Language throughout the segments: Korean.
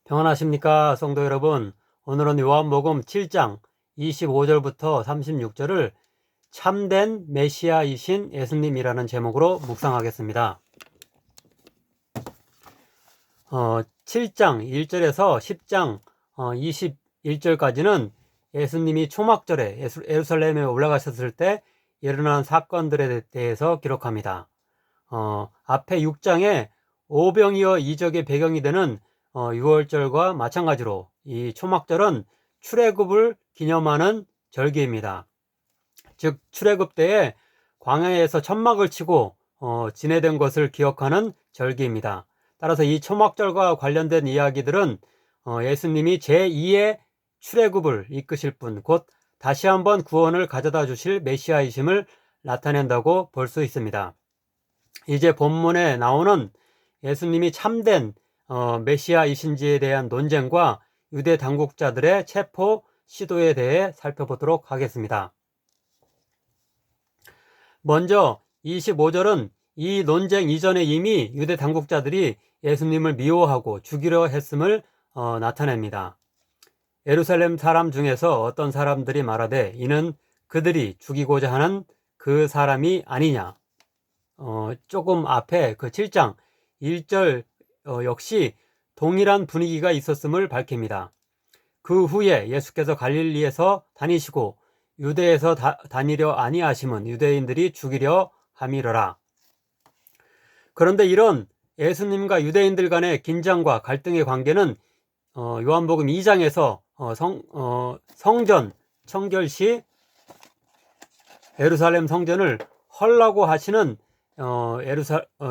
평안하십니까, 성도 여러분. 오늘은 요한복음 7장 25절부터 36절을 참된 메시아이신 예수님이라는 제목으로 묵상하겠습니다. 7장 1절에서 10장 21절까지는 예수님이 초막절에 예루살렘에 올라가셨을 때 일어난 사건들에 대해서 기록합니다. 앞에 6장에 오병이어 이적의 배경이 되는 6월절과 마찬가지로 이 초막절은 출애굽을 기념하는 절기입니다. 즉 출애굽 때에 광야에서 천막을 치고 지내던 것을 기억하는 절기입니다. 따라서 이 초막절과 관련된 이야기들은 예수님이 제2의 출애굽을 이끄실 분, 곧 다시 한번 구원을 가져다 주실 메시아이심을 나타낸다고 볼 수 있습니다. 이제 본문에 나오는 예수님이 참된 메시아이신지에 대한 논쟁과 유대 당국자들의 체포 시도에 대해 살펴보도록 하겠습니다. 먼저 25절은 이 논쟁 이전에 이미 유대 당국자들이 예수님을 미워하고 죽이려 했음을 나타냅니다. 예루살렘 사람 중에서 어떤 사람들이 말하되 이는 그들이 죽이고자 하는 그 사람이 아니냐. 조금 앞에 그 7장 1절 역시 동일한 분위기가 있었음을 밝힙니다. 그 후에 예수께서 갈릴리에서 다니시고 유대에서 다니려 아니하심은 유대인들이 죽이려 함이러라. 그런데 이런 예수님과 유대인들 간의 긴장과 갈등의 관계는 요한복음 2장에서 성전 청결 시 예루살렘 성전을 헐라고 하시는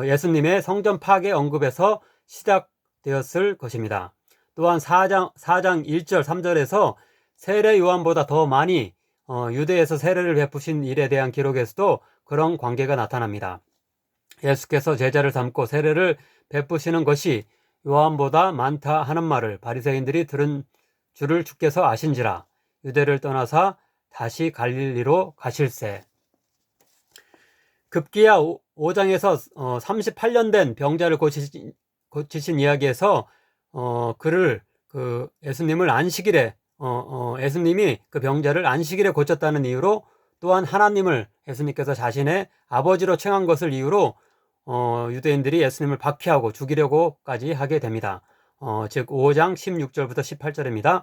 예수님의 성전 파괴 언급에서 시작되었을 것입니다. 또한 4장 1절 3절에서 세례 요한보다 더 많이 유대에서 세례를 베푸신 일에 대한 기록에서도 그런 관계가 나타납니다. 예수께서 제자를 삼고 세례를 베푸시는 것이 요한보다 많다 하는 말을 바리새인들이 들은 줄을 주께서 아신지라. 유대를 떠나사 다시 갈릴리로 가실세. 급기야 5장에서 38년 된 병자를 고치신 이야기에서 예수님을 안식일에 예수님이 그 병자를 안식일에 고쳤다는 이유로, 또한 하나님을 예수님께서 자신의 아버지로稱한 것을 이유로 유대인들이 예수님을 박해하고 죽이려고까지 하게 됩니다. 즉 5장 16절부터 18절입니다.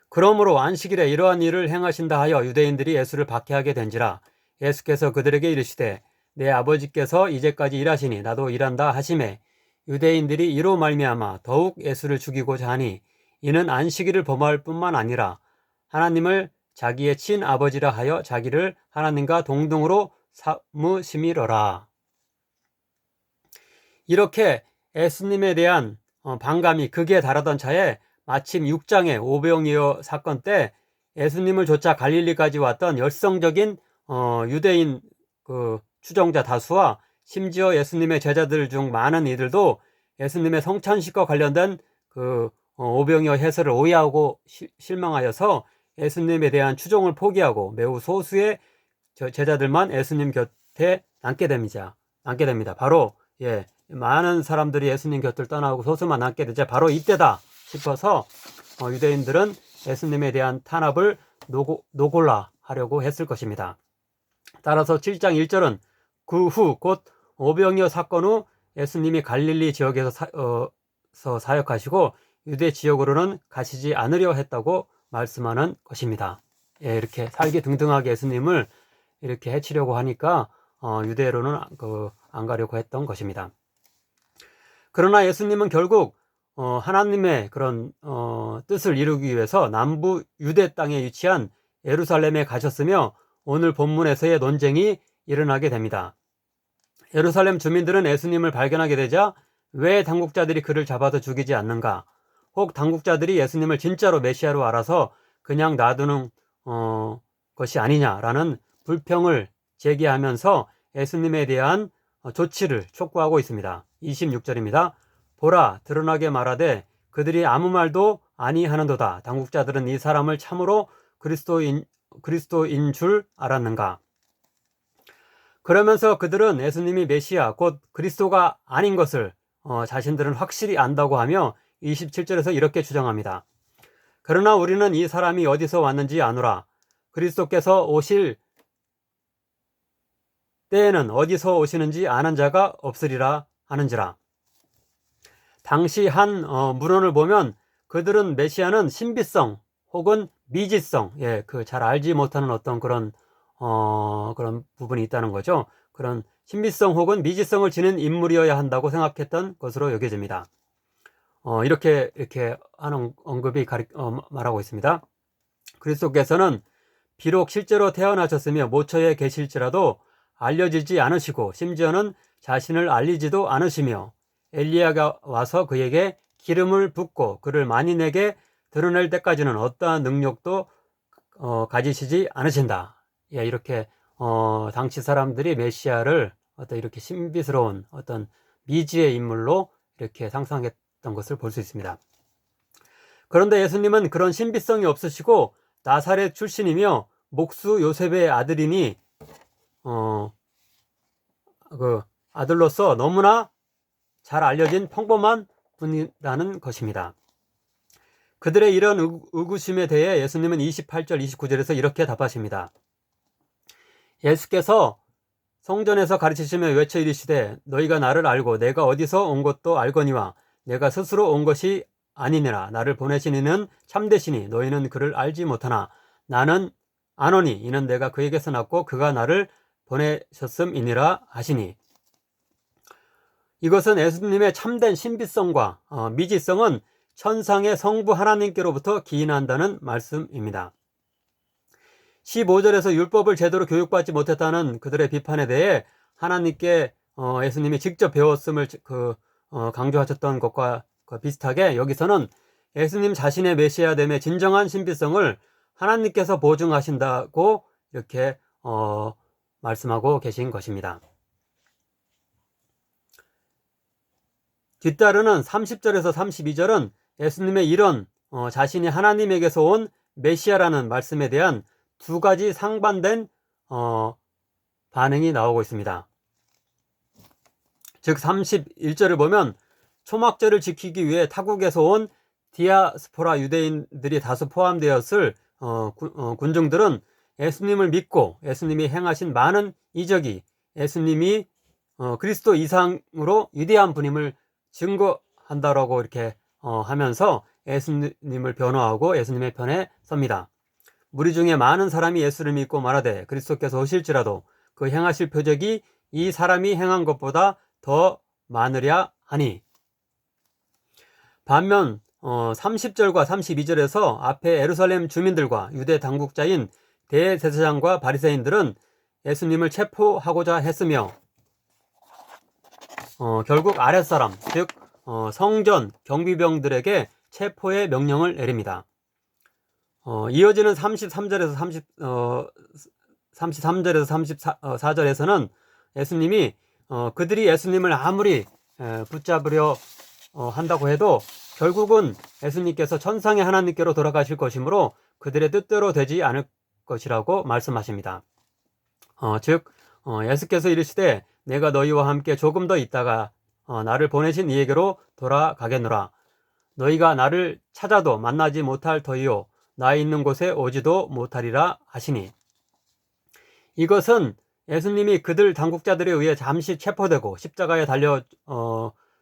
그러므로 안식일에 이러한 일을 행하신다 하여 유대인들이 예수를 박해하게 된지라. 예수께서 그들에게 이르시되 내 아버지께서 이제까지 일하시니 나도 일한다 하시매, 유대인들이 이로 말미암아 더욱 예수를 죽이고자 하니 이는 안식일을 범할 뿐만 아니라 하나님을 자기의 친아버지라 하여 자기를 하나님과 동등으로 삼으심이러라. 이렇게 예수님에 대한 반감이 극에 달하던 차에 마침 6장의 오병이어 사건 때 예수님을 쫓아 갈릴리까지 왔던 열성적인 유대인 추종자 다수와 심지어 예수님의 제자들 중 많은 이들도 예수님의 성찬식과 관련된 오병이어 해설을 오해하고 실망하여서 예수님에 대한 추종을 포기하고 매우 소수의 제자들만 예수님 곁에 남게 됩니다. 바로 많은 사람들이 예수님 곁을 떠나고 소수만 남게 되자 바로 이때다 싶어서 유대인들은 예수님에 대한 탄압을 노골라 하려고 했을 것입니다. 따라서 7장 1절은 그 후 곧 오병이어 사건 후 예수님이 갈릴리 지역에서 사역하시고 유대 지역으로는 가시지 않으려 했다고 말씀하는 것입니다. 이렇게 살기등등하게 예수님을 이렇게 해치려고 하니까 유대로는 안 가려고 했던 것입니다. 그러나 예수님은 결국 하나님의 그런 뜻을 이루기 위해서 남부 유대 땅에 위치한 예루살렘에 가셨으며 오늘 본문에서의 논쟁이 일어나게 됩니다. 예루살렘 주민들은 예수님을 발견하게 되자 왜 당국자들이 그를 잡아서 죽이지 않는가? 혹 당국자들이 예수님을 진짜로 메시아로 알아서 그냥 놔두는 것이 아니냐라는 불평을 제기하면서 예수님에 대한 조치를 촉구하고 있습니다. 26절입니다. 보라, 드러나게 말하되 그들이 아무 말도 아니하는도다. 당국자들은 이 사람을 참으로 그리스도인 줄 알았는가? 그러면서 그들은 예수님이 메시아 곧 그리스도가 아닌 것을 자신들은 확실히 안다고 하며 27절에서 이렇게 주장합니다. 그러나 우리는 이 사람이 어디서 왔는지 아노라. 그리스도께서 오실 때에는 어디서 오시는지 아는 자가 없으리라 하는지라. 당시 한 문헌을 보면 그들은 메시아는 신비성 혹은 미지성, 잘 알지 못하는 어떤 그런 부분이 있다는 거죠. 그런 신비성 혹은 미지성을 지닌 인물이어야 한다고 생각했던 것으로 여겨집니다. 이렇게 하는 언급이 말하고 있습니다. 그리스도께서는 비록 실제로 태어나셨으며 모처에 계실지라도 알려지지 않으시고 심지어는 자신을 알리지도 않으시며 엘리야가 와서 그에게 기름을 붓고 그를 만인에게 드러낼 때까지는 어떠한 능력도 가지시지 않으신다. 이렇게 당시 사람들이 메시아를 어떤 이렇게 신비스러운 어떤 미지의 인물로 이렇게 상상했던 것을 볼 수 있습니다. 그런데 예수님은 그런 신비성이 없으시고 나사렛 출신이며 목수 요셉의 아들이니 그 아들로서 너무나 잘 알려진 평범한 분이라는 것입니다. 그들의 이런 의구심에 대해 예수님은 28절, 29절에서 이렇게 답하십니다. 예수께서 성전에서 가르치시며 외쳐 이르시되 너희가 나를 알고 내가 어디서 온 것도 알거니와 내가 스스로 온 것이 아니니라. 나를 보내신 이는 참되시니 너희는 그를 알지 못하나 나는 아노니 이는 내가 그에게서 났고 그가 나를 보내셨음이니라 하시니. 이것은 예수님의 참된 신비성과 미지성은 천상의 성부 하나님께로부터 기인한다는 말씀입니다. 15절에서 율법을 제대로 교육받지 못했다는 그들의 비판에 대해 하나님께 예수님이 직접 배웠음을 강조하셨던 것과 비슷하게 여기서는 예수님 자신의 메시아됨의 진정한 신비성을 하나님께서 보증하신다고 이렇게 말씀하고 계신 것입니다. 뒤따르는 30절에서 32절은 예수님의 이런 자신이 하나님에게서 온 메시아라는 말씀에 대한 두 가지 상반된 반응이 나오고 있습니다. 즉 31절을 보면 초막절을 지키기 위해 타국에서 온 디아스포라 유대인들이 다수 포함되었을 군중들은 예수님을 믿고 예수님이 행하신 많은 이적이 예수님이 그리스도 이상으로 위대한 분임을 증거한다라고 이렇게 하면서 예수님을 변호하고 예수님의 편에 섭니다. 무리 중에 많은 사람이 예수를 믿고 말하되 그리스도께서 오실지라도 그 행하실 표적이 이 사람이 행한 것보다 더 많으랴 하니. 반면 30절과 32절에서 앞에 예루살렘 주민들과 유대 당국자인 대제사장과 바리새인들은 예수님을 체포하고자 했으며 결국 아랫사람 즉 성전 경비병들에게 체포의 명령을 내립니다. 이어지는 33절에서 34절에서는 예수님이 그들이 예수님을 아무리 붙잡으려 한다고 해도 결국은 예수님께서 천상의 하나님께로 돌아가실 것이므로 그들의 뜻대로 되지 않을 것이라고 말씀하십니다. 즉 예수께서 이르시되 내가 너희와 함께 조금 더 있다가 나를 보내신 이에게로 돌아가겠노라. 너희가 나를 찾아도 만나지 못할 터이요 나 있는 곳에 오지도 못하리라 하시니. 이것은 예수님이 그들 당국자들에 의해 잠시 체포되고 십자가에 달려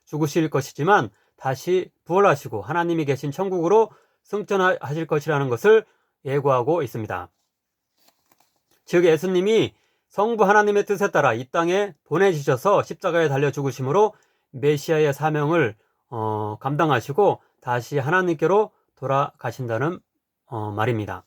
죽으실 것이지만 다시 부활하시고 하나님이 계신 천국으로 승천하실 것이라는 것을 예고하고 있습니다. 즉 예수님이 성부 하나님의 뜻에 따라 이 땅에 보내주셔서 십자가에 달려 죽으심으로 메시아의 사명을 감당하시고 다시 하나님께로 돌아가신다는 말입니다.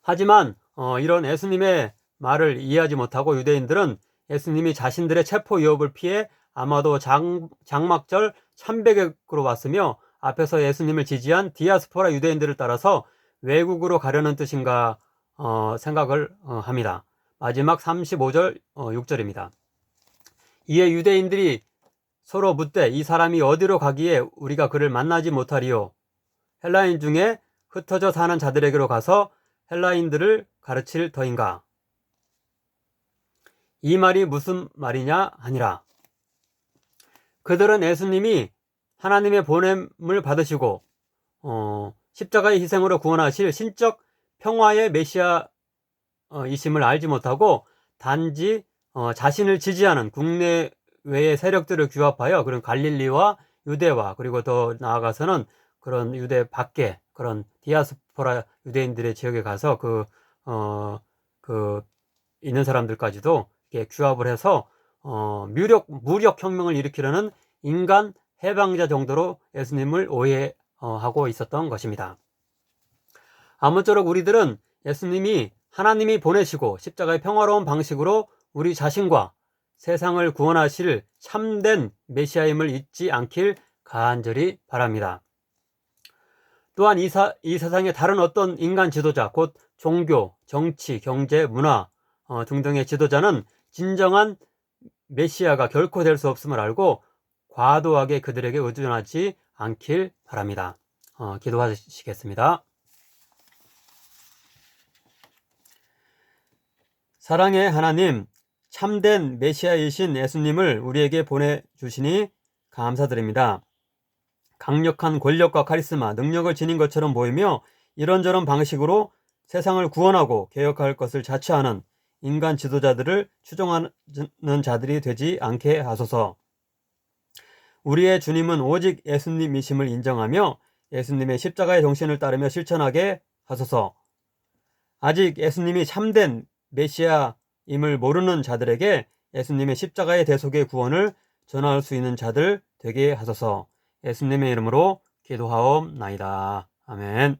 하지만 이런 예수님의 말을 이해하지 못하고 유대인들은 예수님이 자신들의 체포 위협을 피해 아마도 장막절 참배객으로 왔으며 앞에서 예수님을 지지한 디아스포라 유대인들을 따라서 외국으로 가려는 뜻인가 생각을 합니다. 마지막 35절 6절입니다. 이에 유대인들이 서로 묻되 이 사람이 어디로 가기에 우리가 그를 만나지 못하리요? 헬라인 중에 흩어져 사는 자들에게로 가서 헬라인들을 가르칠 터인가? 이 말이 무슨 말이냐 하니라. 그들은 예수님이 하나님의 보냄을 받으시고 십자가의 희생으로 구원하실 신적 평화의 메시아이심을 알지 못하고 단지 자신을 지지하는 국내외의 세력들을 규합하여 그런 갈릴리와 유대와 그리고 더 나아가서는 그런 유대 밖에 그런 디아스포라 유대인들의 지역에 가서 그 있는 사람들까지도 이렇게 규합을 해서 무력 혁명을 일으키려는 인간 해방자 정도로 예수님을 오해하고 있었던 것입니다. 아무쪼록 우리들은 예수님이 하나님이 보내시고 십자가의 평화로운 방식으로 우리 자신과 세상을 구원하실 참된 메시아임을 잊지 않길 간절히 바랍니다. 또한 이 세상의 다른 어떤 인간 지도자, 곧 종교, 정치, 경제, 문화 등등의 지도자는 진정한 메시아가 결코 될 수 없음을 알고 과도하게 그들에게 의존하지 않길 바랍니다. 기도하시겠습니다. 사랑의 하나님, 참된 메시아이신 예수님을 우리에게 보내주시니 감사드립니다. 강력한 권력과 카리스마, 능력을 지닌 것처럼 보이며 이런저런 방식으로 세상을 구원하고 개혁할 것을 자처하는 인간 지도자들을 추종하는 자들이 되지 않게 하소서. 우리의 주님은 오직 예수님이심을 인정하며 예수님의 십자가의 정신을 따르며 실천하게 하소서. 아직 예수님이 참된 메시아임을 모르는 자들에게 예수님의 십자가의 대속의 구원을 전할 수 있는 자들 되게 하소서. 예수님의 이름으로 기도하옵나이다. 아멘.